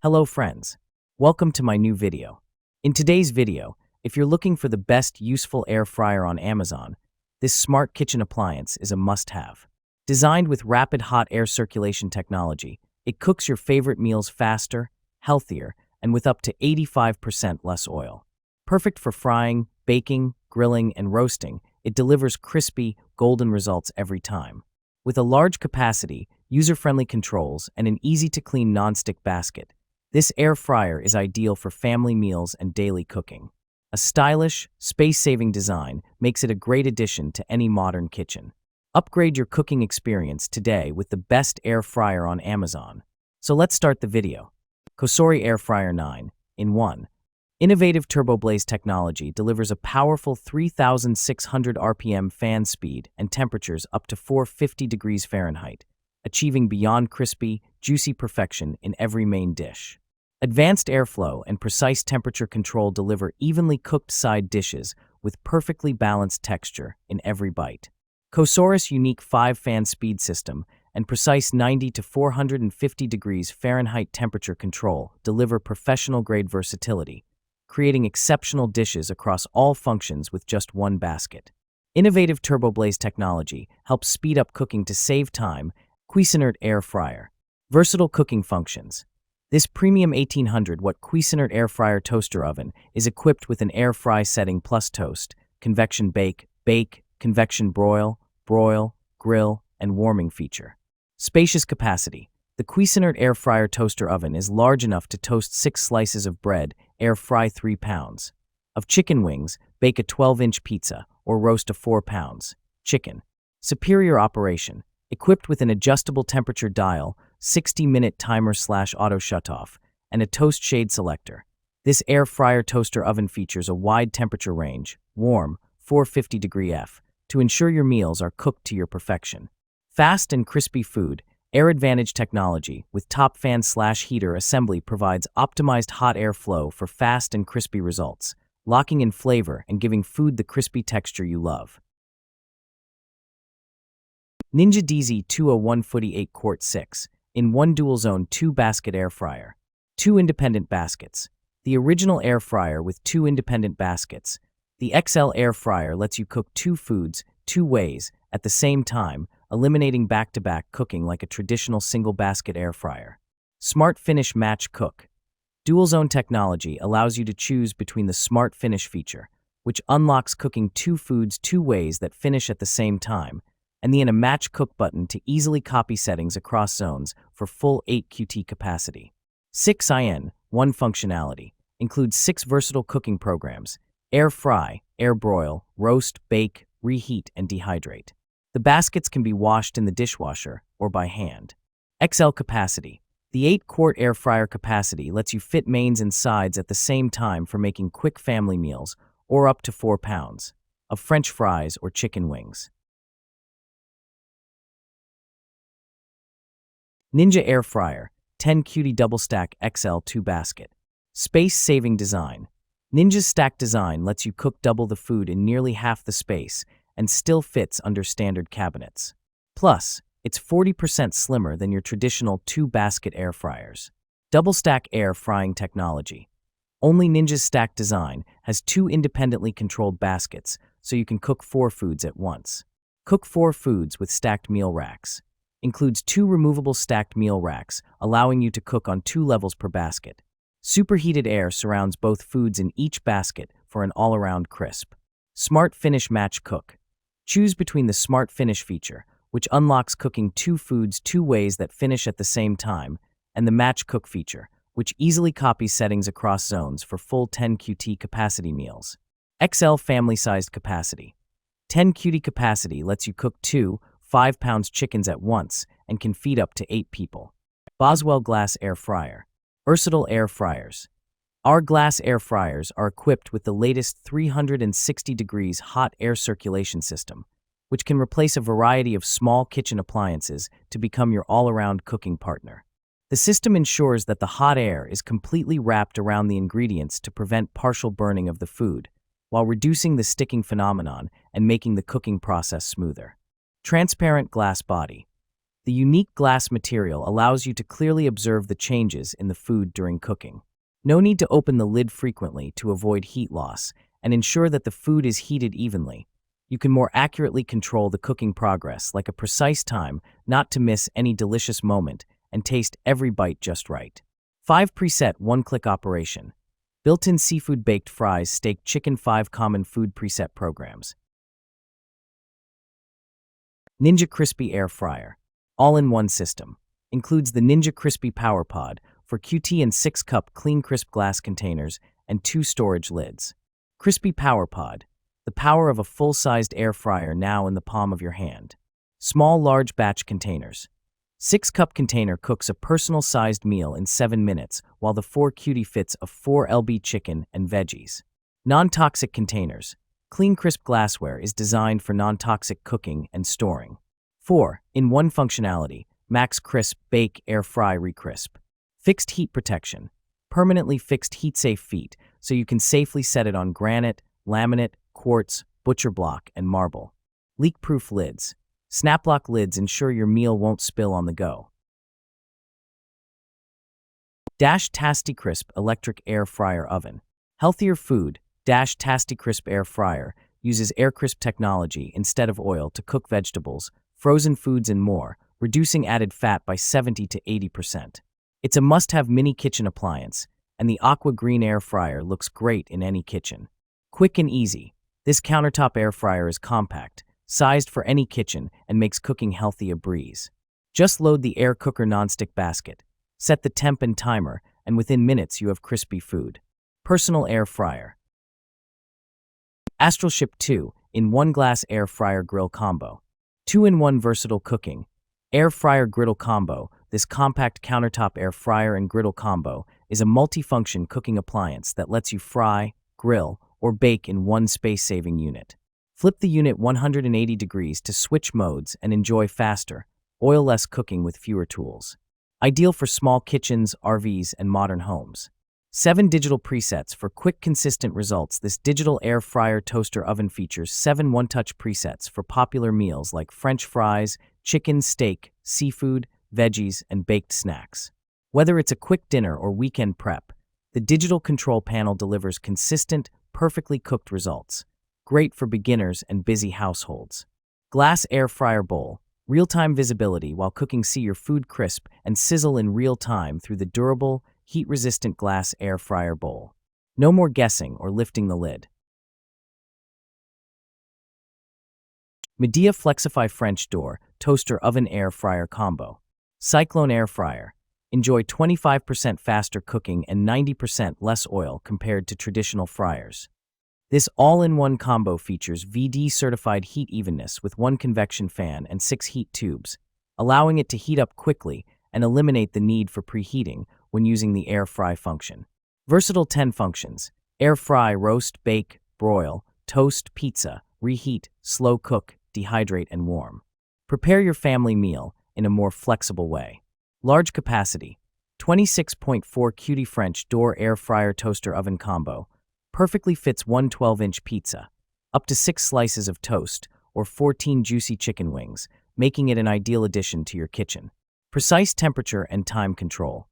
Hello friends, welcome to my new video. In today's video, if you're looking for the best useful air fryer on Amazon, this smart kitchen appliance is a must-have. Designed with rapid hot air circulation technology, it cooks your favorite meals faster, healthier, and with up to 85% less oil. Perfect for frying, baking, grilling, and roasting, it delivers crispy, golden results every time. With a large capacity, user-friendly controls, and an easy-to-clean non-stick basket, this air fryer is ideal for family meals and daily cooking. A stylish, space-saving design makes it a great addition to any modern kitchen. Upgrade your cooking experience today with the best air fryer on Amazon. So let's start the video. COSORI Air Fryer 9 in 1. Innovative TurboBlaze technology delivers a powerful 3,600 RPM fan speed and temperatures up to 450 degrees Fahrenheit, achieving beyond crispy, juicy perfection in every main dish. Advanced airflow and precise temperature control deliver evenly cooked side dishes with perfectly balanced texture in every bite. COSORI's unique 5-fan speed system and precise 90 to 450 degrees Fahrenheit temperature control deliver professional-grade versatility, creating exceptional dishes across all functions with just one basket. Innovative TurboBlaze technology helps speed up cooking to save time. Cuisinart Air Fryer. Versatile cooking functions. This premium 1800-watt Cuisinart Air Fryer toaster oven is equipped with an air fry setting plus toast, convection bake, convection broil, grill, and warming feature. Spacious capacity. The Cuisinart Air Fryer toaster oven is large enough to toast 6 slices of bread, air fry 3 pounds of chicken wings, bake a 12-inch pizza, or roast a 4 pounds chicken. Superior operation. Equipped with an adjustable temperature dial, 60-minute timer/auto shutoff, and a toast shade selector. This air fryer toaster oven features a wide temperature range, warm, 450 degree F, to ensure your meals are cooked to your perfection. Fast and crispy food. Air Advantage technology with top fan/heater assembly provides optimized hot air flow for fast and crispy results, locking in flavor and giving food the crispy texture you love. Ninja DZ201 Footy 8-quart 6 in 1 dual-zone 2-basket air fryer. 2 independent baskets. The original air fryer with 2 independent baskets. The XL air fryer lets you cook 2 foods 2 ways at the same time, eliminating back-to-back cooking like a traditional single-basket air fryer. Smart Finish Match Cook. Dual-zone technology allows you to choose between the Smart Finish feature, which unlocks cooking 2 foods 2 ways that finish at the same time, and the Match Cook button to easily copy settings across zones for full 8 QT capacity. 6in 1 functionality includes 6 versatile cooking programs: air fry, air broil, roast, bake, reheat, and dehydrate. The baskets can be washed in the dishwasher or by hand. XL capacity. The 8-quart air fryer capacity lets you fit mains and sides at the same time for making quick family meals or up to 4 pounds of French fries or chicken wings. Ninja Air Fryer 10 QT Double Stack XL 2 Basket. Space-saving design. Ninja's stack design lets you cook double the food in nearly half the space and still fits under standard cabinets. Plus, it's 40% slimmer than your traditional 2-basket air fryers. Double stack air frying technology. Only Ninja's stack design has 2 independently controlled baskets, so you can cook 4 foods at once. Cook 4 foods with stacked meal racks. Includes 2 removable stacked meal racks, allowing you to cook on 2 levels per basket. Superheated air surrounds both foods in each basket for an all-around crisp. Smart Finish Match Cook. Choose between the Smart Finish feature, which unlocks cooking 2 foods 2 ways that finish at the same time, and the Match Cook feature, which easily copies settings across zones for full 10 QT capacity meals. XL family-sized capacity. 10 QT capacity lets you cook 2 5-pound chickens at once and can feed up to 8 people. BOSWELL Glass Air Fryer. Versatile air fryers. Our glass air fryers are equipped with the latest 360 degrees hot air circulation system, which can replace a variety of small kitchen appliances to become your all-around cooking partner. The system ensures that the hot air is completely wrapped around the ingredients to prevent partial burning of the food, while reducing the sticking phenomenon and making the cooking process smoother. Transparent glass body. The unique glass material allows you to clearly observe the changes in the food during cooking. No need to open the lid frequently to avoid heat loss and ensure that the food is heated evenly. You can more accurately control the cooking progress, like a precise time not to miss any delicious moment and taste every bite just right. 5 preset one-click operation. Built-in seafood baked fries, steak, chicken. 5 common food preset programs. Ninja Crispy Air Fryer. All-in-one system. Includes the Ninja Crispy Power Pod for QT and 6-cup clean crisp glass containers and 2 storage lids. Crispy Power Pod. The power of a full-sized air fryer now in the palm of your hand. Small large batch containers. 6-cup container cooks a personal-sized meal in 7 minutes, while the 4 cutie fits of 4 lb chicken and veggies. Non-toxic containers. Clean crisp glassware is designed for non-toxic cooking and storing. 4-in-1 functionality. Max Crisp, Bake, Air Fry, Recrisp. Fixed heat protection. Permanently fixed heat-safe feet, so you can safely set it on granite, laminate, quartz, butcher block, and marble. Leak-proof lids. Snap-lock lids ensure your meal won't spill on the go. Tasti-Crisp Electric Air Fryer Oven. Healthier food. Tasti-Crisp Air Fryer uses air crisp technology instead of oil to cook vegetables, frozen foods, and more, reducing added fat by 70 to 80%. It's a must-have mini kitchen appliance, and the aqua green air fryer looks great in any kitchen. Quick and easy. This countertop air fryer is compact, sized for any kitchen, and makes cooking healthy a breeze. Just load the air cooker nonstick basket, set the temp and timer, and within minutes you have crispy food. Personal air fryer. AstralShip 2-in-1 glass air fryer grill combo. 2-in-1 versatile cooking. Air fryer griddle combo. This compact countertop air fryer and griddle combo is a multifunction cooking appliance that lets you fry, grill, or bake in one space-saving unit. Flip the unit 180 degrees to switch modes and enjoy faster, oil-less cooking with fewer tools. Ideal for small kitchens, RVs, and modern homes. 7 digital presets for quick, consistent results. This digital air fryer toaster oven features 7 one-touch presets for popular meals like French fries, chicken, steak, seafood, veggies, and baked snacks. Whether it's a quick dinner or weekend prep, the digital control panel delivers consistent, perfectly cooked results. Great for beginners and busy households. Glass air fryer bowl. Real-time visibility while cooking. See your food crisp and sizzle in real time through the durable, heat-resistant glass air fryer bowl. No more guessing or lifting the lid. Midea Flexify French door toaster oven air fryer combo. Cyclone air fryer. Enjoy 25% faster cooking and 90% less oil compared to traditional fryers. This all-in-one combo features VD-certified heat evenness with 1 convection fan and 6 heat tubes, allowing it to heat up quickly and eliminate the need for preheating when using the air fry function. Versatile 10 functions. Air fry, roast, bake, broil, toast, pizza, reheat, slow cook, dehydrate, and warm. Prepare your family meal in a more flexible way. Large capacity. 26.4 cutie French door air fryer toaster oven combo. Perfectly fits 1 12-inch pizza, up to 6 slices of toast, or 14 juicy chicken wings, making it an ideal addition to your kitchen. Precise temperature and time control.